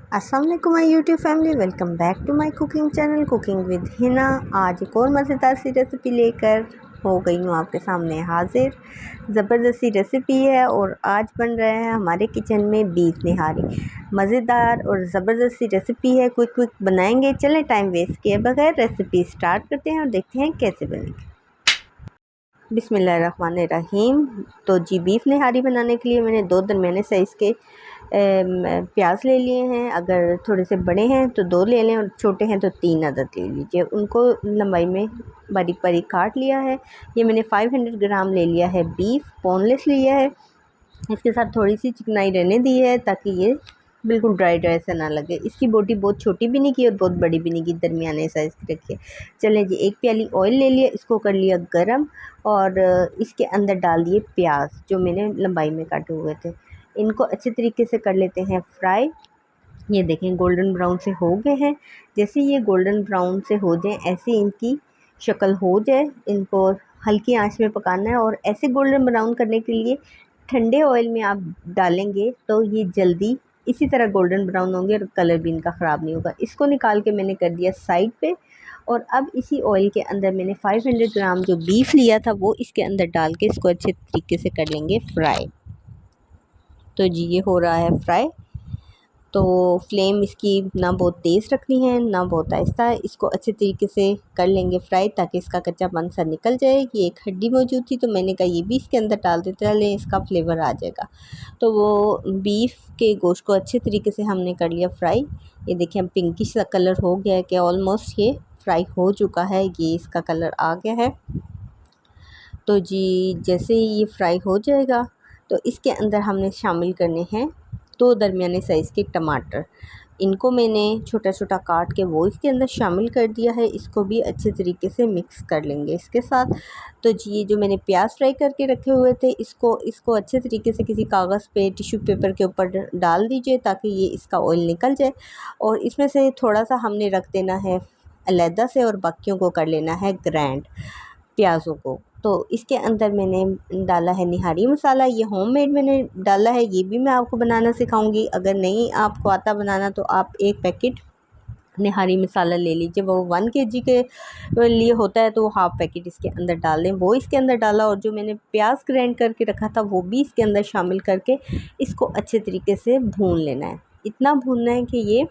अस्सलाम वालेकुम my YouTube family, welcome back to my cooking channel cooking with Hina. आज एक और मज़ेदार सी रेसिपी लेकर हो गई हूँ आपके सामने हाजिर। ज़बरदस्ती रेसिपी है और आज बन रहे हैं हमारे किचन में बीफ निहारी। मज़ेदार और ज़बरदस्ती रेसिपी है, क्विक बनाएंगे। चलें टाइम वेस्ट किए बगैर रेसिपी स्टार्ट करते हैं और देखते हैं कैसे बनेगी। बिस्मिल्लाहिर्रहमानिर्रहीम। तो जी बीफ निहारी बनाने के लिए मैंने 2 दरमियाने साइज़ के प्याज ले लिए हैं। अगर थोड़े से बड़े हैं तो 2 ले लें और छोटे हैं तो 3 अदद ले लीजिए। उनको लंबाई में बारीक बारीक काट लिया है। ये मैंने 500 ग्राम ले लिया है बीफ, बोनलेस लिया है। इसके साथ थोड़ी सी चिकनाई रहने दी है ताकि ये बिल्कुल ड्राई सा ना लगे। इसकी बोटी बहुत छोटी भी नहीं की और बहुत बड़ी भी नहीं की, दरमियाने साइज़ की रखिए। चलें जी, 1 प्याली ऑयल ले लिया, इसको कर लिया गरम और इसके अंदर डाल दिए प्याज जो मैंने लंबाई में काटे हुए थे। इनको अच्छे तरीके से कर लेते हैं फ्राई। ये देखें गोल्डन ब्राउन से हो गए हैं। जैसे ये गोल्डन ब्राउन से हो जाए, ऐसे इनकी शक्ल हो जाए, इनको हल्की आंच में पकाना है। और ऐसे गोल्डन ब्राउन करने के लिए ठंडे ऑयल में आप डालेंगे तो ये जल्दी इसी तरह गोल्डन ब्राउन होंगे और कलर भी इनका ख़राब नहीं होगा। इसको निकाल के मैंने कर दिया साइड पे। और अब इसी ऑयल के अंदर मैंने 500 ग्राम जो बीफ लिया था वो इसके अंदर डाल के इसको अच्छे तरीके से कर लेंगे फ्राई। तो जी ये हो रहा है फ्राई। तो फ्लेम इसकी ना बहुत तेज़ रखनी है ना बहुत आहिस्ता। इसको अच्छे तरीके से कर लेंगे फ्राई ताकि इसका कच्चापन सा निकल जाए। ये एक हड्डी मौजूद थी तो मैंने कहा ये भी इसके अंदर डाल देते हैं, इसका फ्लेवर आ जाएगा। तो वो बीफ के गोश्त को अच्छे तरीके से हमने कर लिया फ्राई। ये देखिए अब पिंकिश सा कलर हो गया है कि ऑलमोस्ट ये फ्राई हो चुका है। ये इसका कलर आ गया है। तो जी जैसे ही ये फ्राई हो जाएगा तो इसके अंदर हमने शामिल करने हैं 2 दरमियाने साइज़ के टमाटर। इनको मैंने छोटा छोटा काट के वो इसके अंदर शामिल कर दिया है। इसको भी अच्छे तरीके से मिक्स कर लेंगे इसके साथ। तो जी ये जो मैंने प्याज फ्राई करके रखे हुए थे इसको अच्छे तरीके से किसी कागज़ पे टिश्यू पेपर के ऊपर डाल दीजिए ताकि ये इसका ऑयल निकल जाए। और इसमें से थोड़ा सा हमने रख देना है अलहदा से और बाकियों को कर लेना है ग्राइंड प्याज़ों को। तो इसके अंदर मैंने डाला है निहारी मसाला। ये होममेड मैंने डाला है, ये भी मैं आपको बनाना सिखाऊंगी। अगर नहीं आपको आता बनाना तो आप 1 पैकेट निहारी मसाला ले लीजिए। वो 1 केजी के लिए होता है तो वो हाफ़ पैकेट इसके अंदर डाल दें। वो इसके अंदर डाला और जो मैंने प्याज ग्राइंड करके रखा था वो भी इसके अंदर शामिल करके इसको अच्छे तरीके से भून लेना है। इतना भूनना है कि ये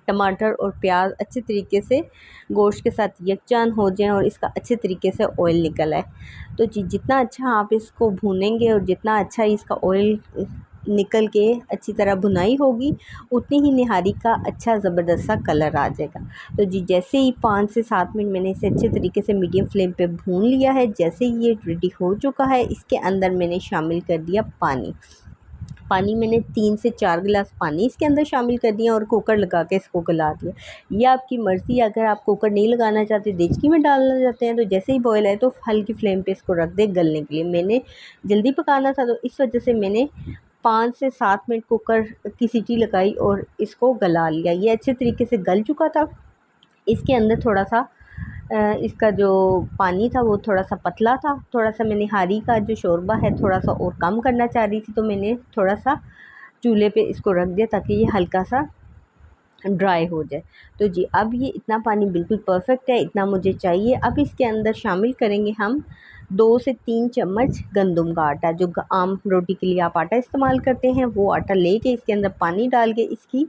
टमाटर और प्याज अच्छे तरीके से गोश्त के साथ यकजान हो जाएं और इसका अच्छे तरीके से ऑयल निकल आए। तो जितना अच्छा आप इसको भूनेंगे और जितना अच्छा इसका ऑयल निकल के अच्छी तरह भुनाई होगी उतनी ही निहारी का अच्छा ज़बरदस्त सा कलर आ जाएगा। तो जी जैसे ही 5 से 7 मिनट मैंने इसे अच्छे तरीके से मीडियम फ्लेम पे भून लिया है। जैसे ही ये रेडी हो चुका है इसके अंदर मैंने शामिल कर दिया पानी मैंने 3 से 4 गिलास पानी इसके अंदर शामिल कर दिया और कुकर लगा के इसको गला दिया। ये आपकी मर्ज़ी, अगर आप कुकर नहीं लगाना चाहते देचकी में डालना चाहते हैं तो जैसे ही बॉयल आए तो हल्की फ्लेम पे इसको रख दें गलने के लिए। मैंने जल्दी पकाना था तो इस वजह से मैंने 5 से 7 मिनट कुकर की सीटी लगाई और इसको गला लिया। ये अच्छे तरीके से गल चुका था। इसके अंदर थोड़ा सा इसका जो पानी था वो थोड़ा सा पतला था। थोड़ा सा मैंने निहारी का जो शोरबा है थोड़ा सा और कम करना चाह रही थी तो मैंने थोड़ा सा चूल्हे पे इसको रख दिया ताकि ये हल्का सा ड्राई हो जाए। तो जी अब ये इतना पानी बिल्कुल परफेक्ट है, इतना मुझे चाहिए। अब इसके अंदर शामिल करेंगे हम 2 से 3 चम्मच गंदम का आटा। जो आम रोटी के लिए आप आटा इस्तेमाल करते हैं वो आटा लेके इसके अंदर पानी डाल के इसकी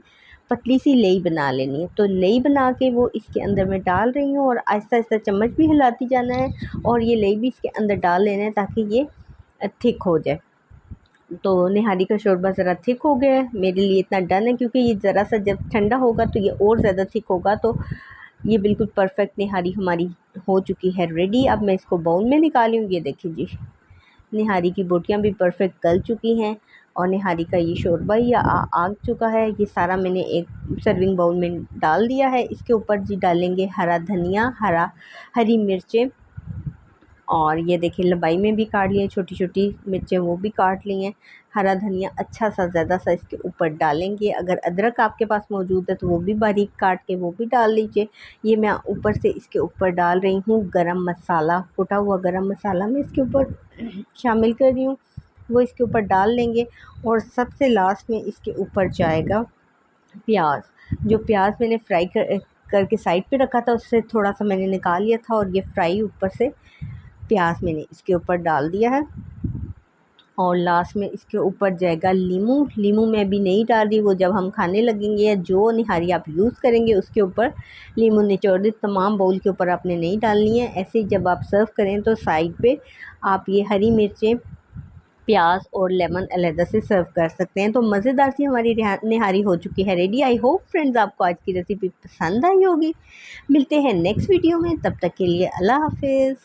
पतली सी लेई बना लेनी है। तो लेई बना के वो इसके अंदर मैं डाल रही हूँ और आहिस्ता आहिस्ता चम्मच भी हिलाती जाना है और ये लेई भी इसके अंदर डाल लेना है ताकि ये थिक हो जाए। तो निहारी का शोरबा ज़रा थिक हो गया है, मेरे लिए इतना डन है क्योंकि ये ज़रा सा जब ठंडा होगा तो ये और ज़्यादा थिक होगा। तो ये बिल्कुल परफेक्ट निहारी हमारी हो चुकी है रेडी। अब मैं इसको बाउल में निकाली हूँ। ये देखिए जी निहारी की बोटियाँ भी परफेक्ट गल चुकी हैं और निहारी का ये शोरबा ही आ चुका है। ये सारा मैंने एक सर्विंग बाउल में डाल दिया है। इसके ऊपर जी डालेंगे हरा धनिया, हरी मिर्चें और ये देखिए लंबाई में भी काट लिए, छोटी छोटी मिर्चें वो भी काट ली हैं। हरा धनिया अच्छा सा ज़्यादा सा इसके ऊपर डालेंगे। अगर अदरक आपके पास मौजूद है तो वो भी बारीक काट के वो भी डाल लीजिए। ये मैं ऊपर से इसके ऊपर डाल रही हूँ गरम मसाला, कुटा हुआ गरम मसाला मैं इसके ऊपर शामिल कर रही हूँ, वो इसके ऊपर डाल लेंगे। और सबसे लास्ट में इसके ऊपर जाएगा जो प्याज मैंने फ्राई करके साइड पे रखा था उससे थोड़ा सा मैंने निकाल लिया था, और ये फ्राई ऊपर से प्याज मैंने इसके ऊपर डाल दिया है। और लास्ट में इसके ऊपर जाएगा लीमू मैं भी नहीं डाल रही, वो जब हम खाने लगेंगे या जो निहारी आप यूज़ करेंगे उसके ऊपर लीमू निचोड़ दी, तमाम बाउल के ऊपर आपने नहीं डालनी है। ऐसे ही जब आप सर्व करें तो साइड पे आप ये हरी मिर्चें, प्याज और लेमन अलहदा से सर्व कर सकते हैं। तो मज़ेदार सी हमारी निहारी हो चुकी है रेडी। आई होप फ्रेंड्स आपको आज की रेसिपी पसंद आई होगी। मिलते हैं नेक्स्ट वीडियो में, तब तक के लिए अल्लाह हाफिज़।